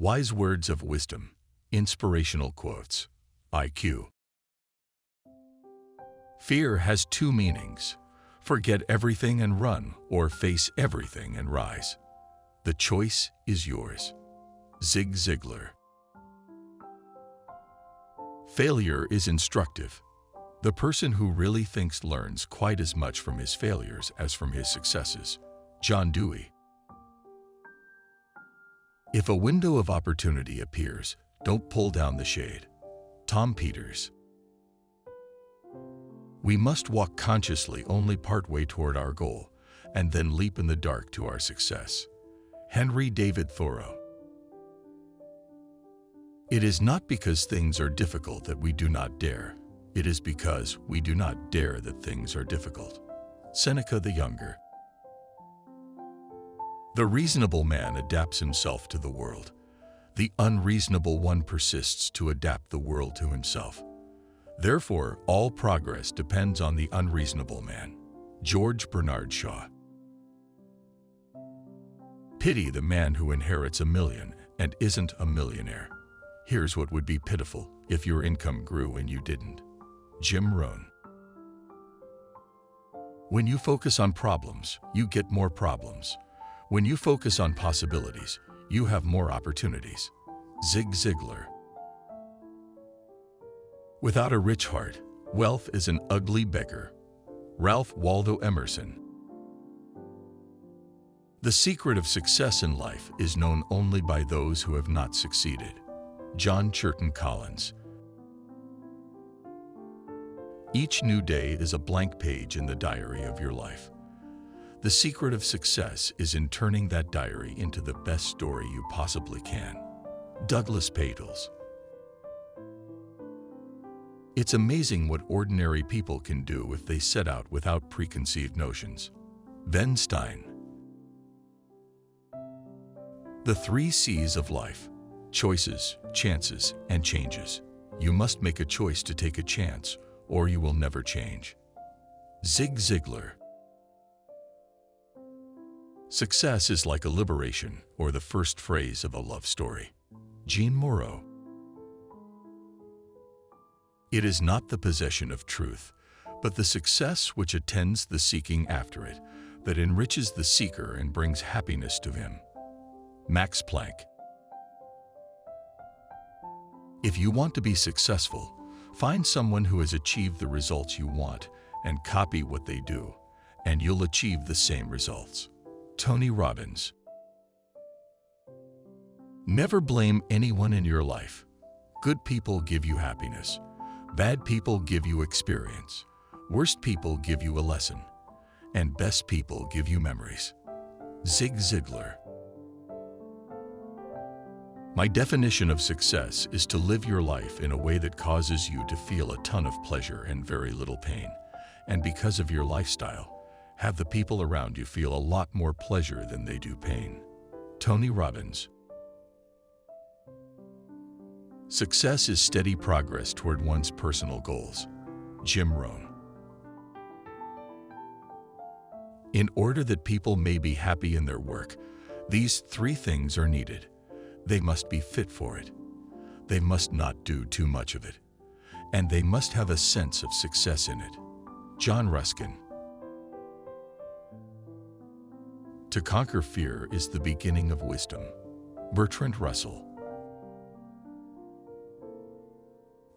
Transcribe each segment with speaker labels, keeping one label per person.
Speaker 1: Wise words of wisdom, inspirational quotes, IQ. Fear has two meanings: forget everything and run, or face everything and rise. The choice is yours. Zig Ziglar. Failure is instructive. The person who really thinks learns quite as much from his failures as from his successes. John Dewey. If a window of opportunity appears, don't pull down the shade. Tom Peters. We must walk consciously only partway toward our goal, and then leap in the dark to our success. Henry David Thoreau. It is not because things are difficult that we do not dare. It is because we do not dare that things are difficult. Seneca the Younger. The reasonable man adapts himself to the world. The unreasonable one persists to adapt the world to himself. Therefore, all progress depends on the unreasonable man. George Bernard Shaw. Pity the man who inherits $1 million and isn't a millionaire. Here's what would be pitiful if your income grew and you didn't. Jim Rohn. When you focus on problems, you get more problems. When you focus on possibilities, you have more opportunities. Zig Ziglar. Without a rich heart, wealth is an ugly beggar. Ralph Waldo Emerson. The secret of success in life is known only by those who have not succeeded. John Churton Collins. Each new day is a blank page in the diary of your life. The secret of success is in turning that diary into the best story you possibly can. Douglas Pagels. It's amazing what ordinary people can do if they set out without preconceived notions. Ben Stein. The 3 C's of life: choices, chances, and changes. You must make a choice to take a chance, or you will never change. Zig Ziglar. Success is like a liberation or the first phrase of a love story. Jean Moreau. It is not the possession of truth, but the success which attends the seeking after it, that enriches the seeker and brings happiness to him. Max Planck. If you want to be successful, find someone who has achieved the results you want and copy what they do, and you'll achieve the same results. Tony Robbins. Never blame anyone in your life. Good people give you happiness. Bad people give you experience. Worst people give you a lesson. And best people give you memories. Zig Ziglar. My definition of success is to live your life in a way that causes you to feel a ton of pleasure and very little pain. And because of your lifestyle, have the people around you feel a lot more pleasure than they do pain. Tony Robbins. Success is steady progress toward one's personal goals. Jim Rohn. In order that people may be happy in their work, these 3 things are needed. They must be fit for it. They must not do too much of it. And they must have a sense of success in it. John Ruskin. To conquer fear is the beginning of wisdom. Bertrand Russell.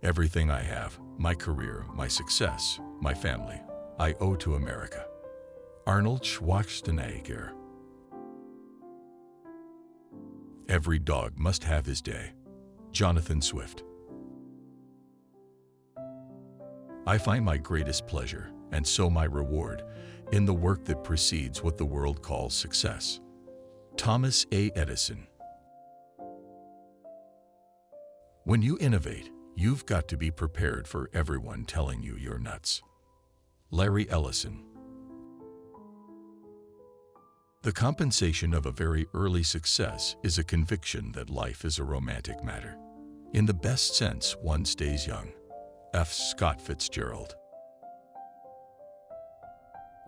Speaker 1: Everything I have, my career, my success, my family, I owe to America. Arnold Schwarzenegger. Every dog must have his day. Jonathan Swift. I find my greatest pleasure, and so my reward, in the work that precedes what the world calls success. Thomas A. Edison. When you innovate, you've got to be prepared for everyone telling you you're nuts. Larry Ellison. The compensation of a very early success is a conviction that life is a romantic matter. In the best sense, one stays young. F. Scott Fitzgerald.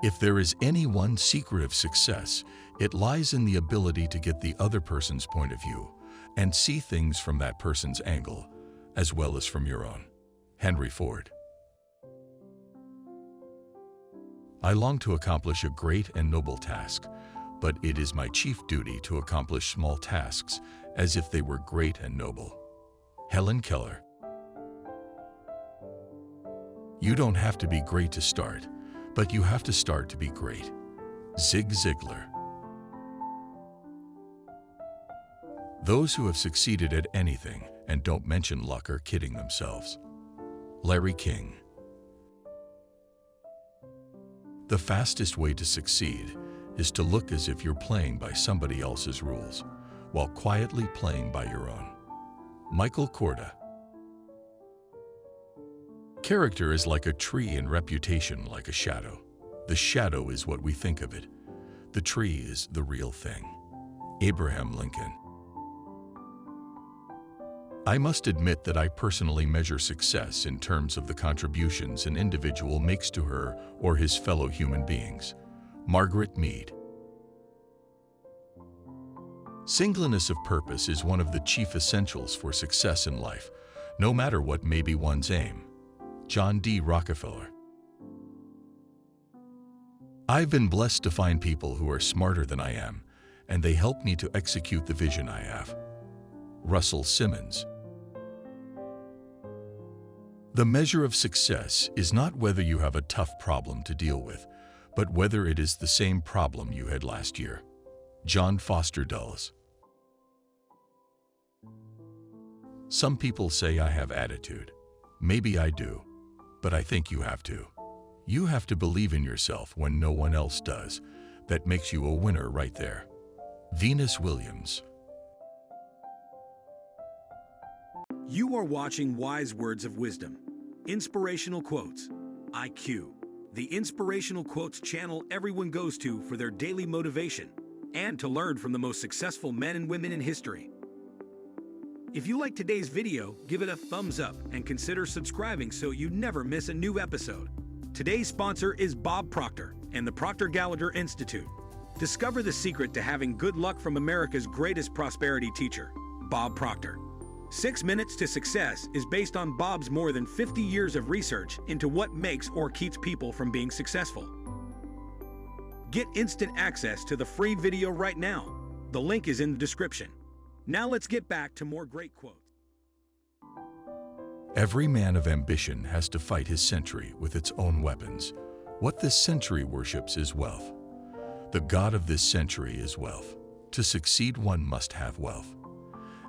Speaker 1: If there is any one secret of success, it lies in the ability to get the other person's point of view and see things from that person's angle, as well as from your own. Henry Ford. I long to accomplish a great and noble task, but it is my chief duty to accomplish small tasks as if they were great and noble. Helen Keller. You don't have to be great to start, but you have to start to be great. Zig Ziglar. Those who have succeeded at anything and don't mention luck are kidding themselves. Larry King. The fastest way to succeed is to look as if you're playing by somebody else's rules, while quietly playing by your own. Michael Korda. Character is like a tree and reputation like a shadow. The shadow is what we think of it. The tree is the real thing. Abraham Lincoln. I must admit that I personally measure success in terms of the contributions an individual makes to her or his fellow human beings. Margaret Mead. Singleness of purpose is one of the chief essentials for success in life, no matter what may be one's aim. John D. Rockefeller. I've been blessed to find people who are smarter than I am, and they help me to execute the vision I have. Russell Simmons. The measure of success is not whether you have a tough problem to deal with, but whether it is the same problem you had last year. John Foster Dulles. Some people say I have attitude. Maybe I do, but I think you have to. You have to believe in yourself when no one else does. That makes you a winner right there. Venus Williams.
Speaker 2: You are watching Wise Words of Wisdom, Inspirational Quotes, IQ, the Inspirational Quotes channel everyone goes to for their daily motivation and to learn from the most successful men and women in history. If you like today's video, give it a thumbs up and consider subscribing so you never miss a new episode. Today's sponsor is Bob Proctor and the Proctor Gallagher Institute. Discover the secret to having good luck from America's greatest prosperity teacher, Bob Proctor. 6 Minutes to Success is based on Bob's more than 50 years of research into what makes or keeps people from being successful. Get instant access to the free video right now. The link is in the description. Now let's get back to more great quotes.
Speaker 1: Every man of ambition has to fight his century with its own weapons. What this century worships is wealth. The god of this century is wealth. To succeed, one must have wealth.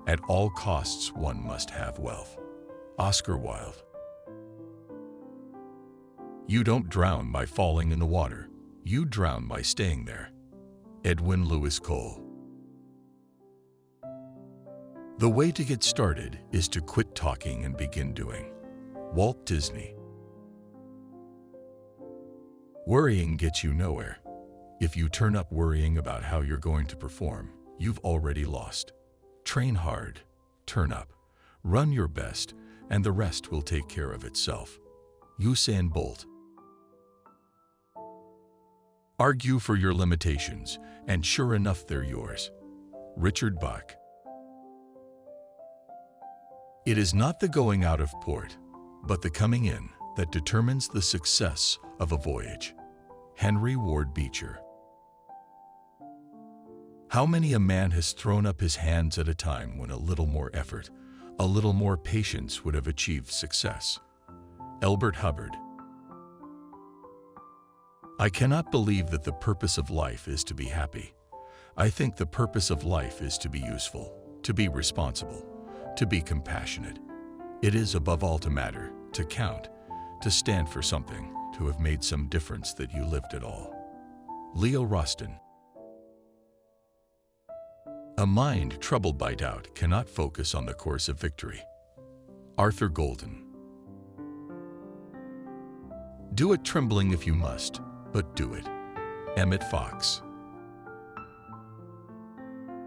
Speaker 1: At all costs, one must have wealth. Oscar Wilde. You don't drown by falling in the water. You drown by staying there. Edwin Lewis Cole. The way to get started is to quit talking and begin doing. Walt Disney. Worrying gets you nowhere. If you turn up worrying about how you're going to perform, you've already lost. Train hard, turn up, run your best, and the rest will take care of itself. Usain Bolt. Argue for your limitations, and sure enough, they're yours. Richard Bach. It is not the going out of port, but the coming in that determines the success of a voyage. Henry Ward Beecher. How many a man has thrown up his hands at a time when a little more effort, a little more patience would have achieved success. Elbert Hubbard. I cannot believe that the purpose of life is to be happy. I think the purpose of life is to be useful, to be responsible, to be compassionate. It is above all to matter, to count, to stand for something, to have made some difference that you lived at all. Leo Roston. A mind troubled by doubt cannot focus on the course of victory. Arthur Golden. Do it trembling if you must, but do it. Emmett Fox.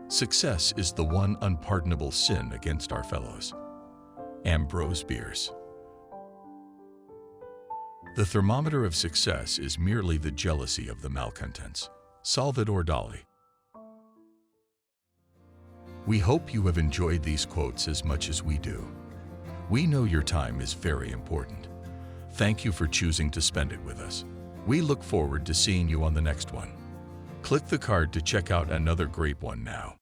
Speaker 1: Success is the one unpardonable sin against our fellows. Ambrose Bierce. The thermometer of success is merely the jealousy of the malcontents. Salvador Dali. We hope you have enjoyed these quotes as much as we do. We know your time is very important. Thank you for choosing to spend it with us. We look forward to seeing you on the next one. Click the card to check out another great one now.